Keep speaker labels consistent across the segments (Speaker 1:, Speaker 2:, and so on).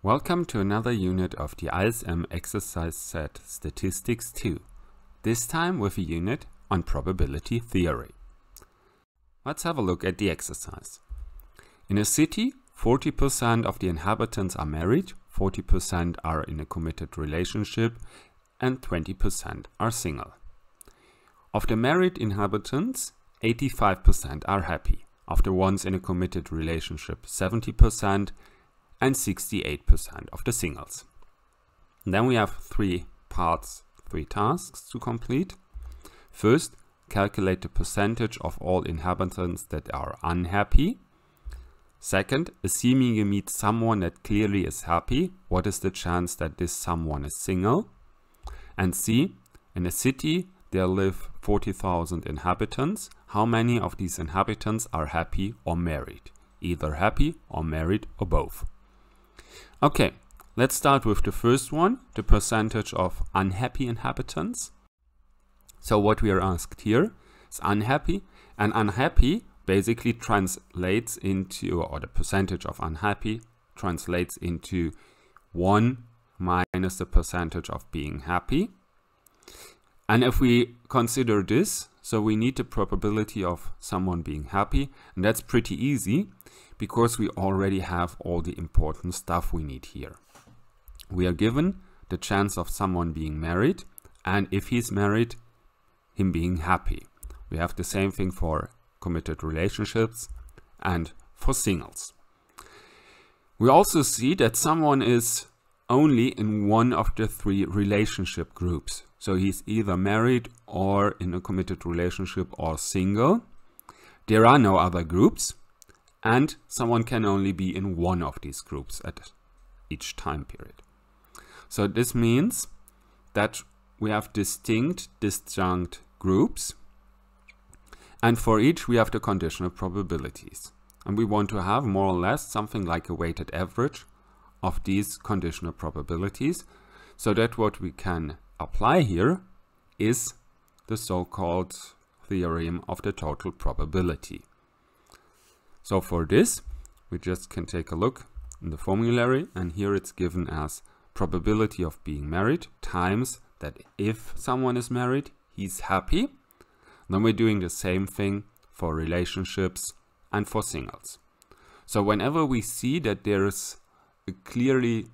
Speaker 1: Welcome to another unit of the ISM Exercise Set Statistics 2, this time with a unit on probability theory. Let's have a look at the exercise. In a city, 40% of the inhabitants are married, 40% are in a committed relationship, and 20% are single. Of the married inhabitants, 85% are happy. Of the ones in a committed relationship, 70%, and 68% of the singles. And then we have three tasks to complete. First, calculate the percentage of all inhabitants that are unhappy. Second, assuming you meet someone that clearly is happy, what is the chance that this someone is single? And C, in a city there live 40,000 inhabitants. How many of these inhabitants are happy or married? Either happy or married or both. Okay, let's start with the first one, the percentage of unhappy inhabitants. So what we are asked here is unhappy, and unhappy basically translates into, or the percentage of unhappy translates into 1 minus the percentage of being happy. And if we consider this, so we need the probability of someone being happy, and that's pretty easy because we already have all the important stuff we need here. We are given the chance of someone being married, and if he's married, him being happy. We have the same thing for committed relationships and for singles. We also see that someone is only in one of the three relationship groups. So he's either married or in a committed relationship or single. There are no other groups, and someone can only be in one of these groups at each time period. So this means that we have disjunct groups, and for each we have the conditional probabilities. And we want to have more or less something like a weighted average of these conditional probabilities, so that what we can apply here is the so-called theorem of the total probability. So for this, we just can take a look in the formulary, and here it's given as probability of being married times that if someone is married, he's happy. Then we're doing the same thing for relationships and for singles. So whenever we see that there's a clearly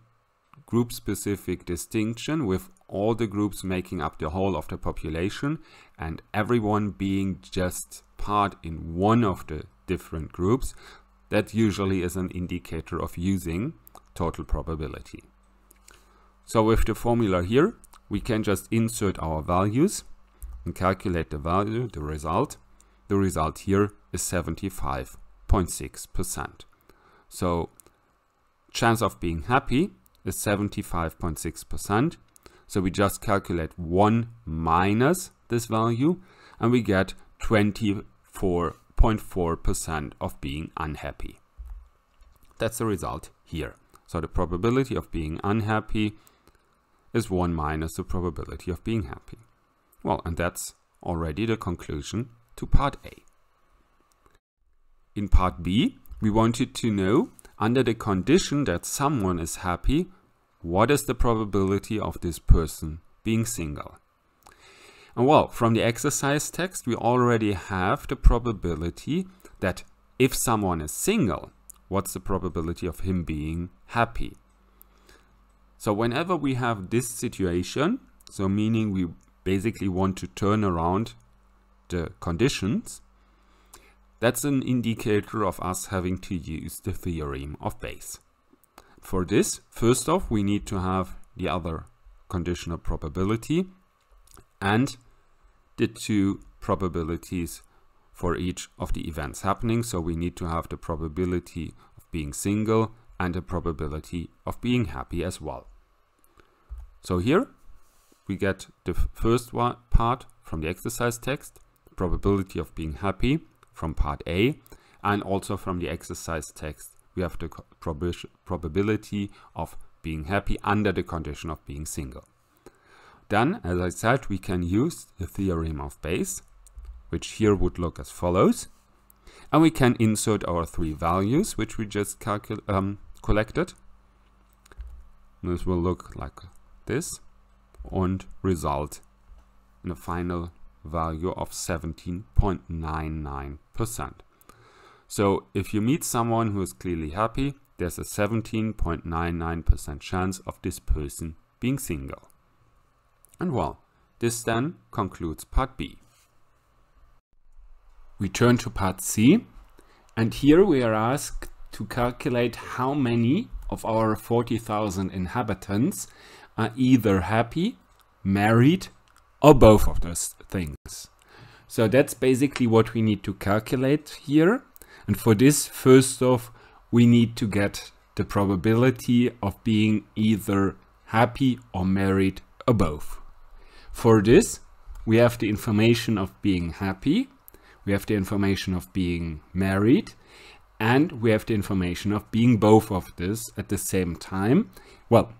Speaker 1: group-specific distinction with all the groups making up the whole of the population and everyone being just part in one of the different groups, that usually is an indicator of using total probability. So with the formula here, we can just insert our values and calculate the value, the result. The result here is 75.6%. So chance of being happy is 75.6%. So we just calculate 1 minus this value and we get 24.4% of being unhappy. That's the result here. So the probability of being unhappy is 1 minus the probability of being happy. Well, and that's already the conclusion to part A. In part B, we wanted to know, under the condition that someone is happy, what is the probability of this person being single? And well, from the exercise text, we already have the probability that if someone is single, what's the probability of him being happy? So whenever we have this situation, so meaning we basically want to turn around the conditions, that's an indicator of us having to use the theorem of Bayes. For this, first off, we need to have the other conditional probability and the two probabilities for each of the events happening. So we need to have the probability of being single and the probability of being happy as well. So here we get the first part from the exercise text, the probability of being happy from part A, and also from the exercise text we have the probability of being happy under the condition of being single. Then, as I said, we can use the theorem of Bayes, which here would look as follows. And we can insert our three values, which we just collected. This will look like this and result in a final value of 17.99%. So if you meet someone who is clearly happy, there's a 17.99% chance of this person being single. And well, this then concludes part B. We turn to part C, and here we are asked to calculate how many of our 40,000 inhabitants are either happy, married, or both of those things. So that's basically what we need to calculate here. And for this, first off, we need to get the probability of being either happy or married or both. For this, we have the information of being happy, we have the information of being married, and we have the information of being both of this at the same time. Well,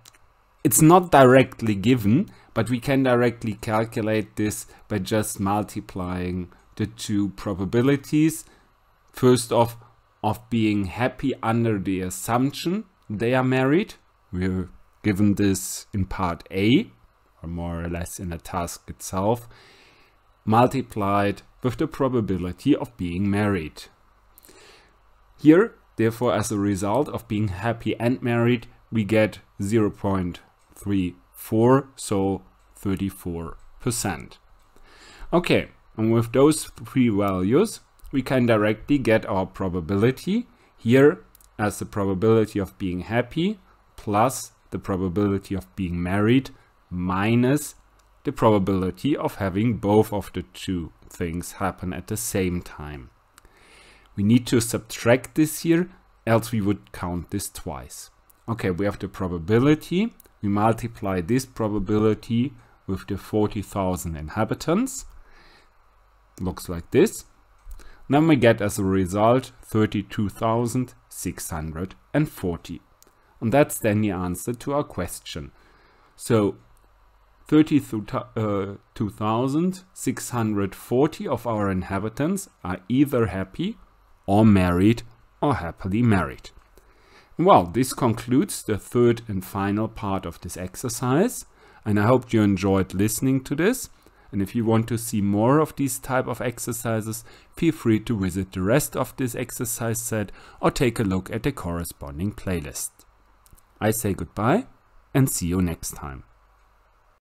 Speaker 1: it's not directly given, but we can directly calculate this by just multiplying the two probabilities. First off, of being happy under the assumption they are married. We're given this in part A, or more or less in the task itself, multiplied with the probability of being married. Here, therefore, as a result of being happy and married, we get 0.34, so 34%. Okay, and with those three values, we can directly get our probability here as the probability of being happy plus the probability of being married minus the probability of having both of the two things happen at the same time. We need to subtract this here, else we would count this twice. Okay, we have the probability. We multiply this probability with the 40,000 inhabitants. Looks like this. Then we get as a result 32,640. And that's then the answer to our question. So 32,640 of our inhabitants are either happy or married or happily married. Well, this concludes the third and final part of this exercise, and I hope you enjoyed listening to this. And if you want to see more of these type of exercises, feel free to visit the rest of this exercise set or take a look at the corresponding playlist. I say goodbye and see you next time.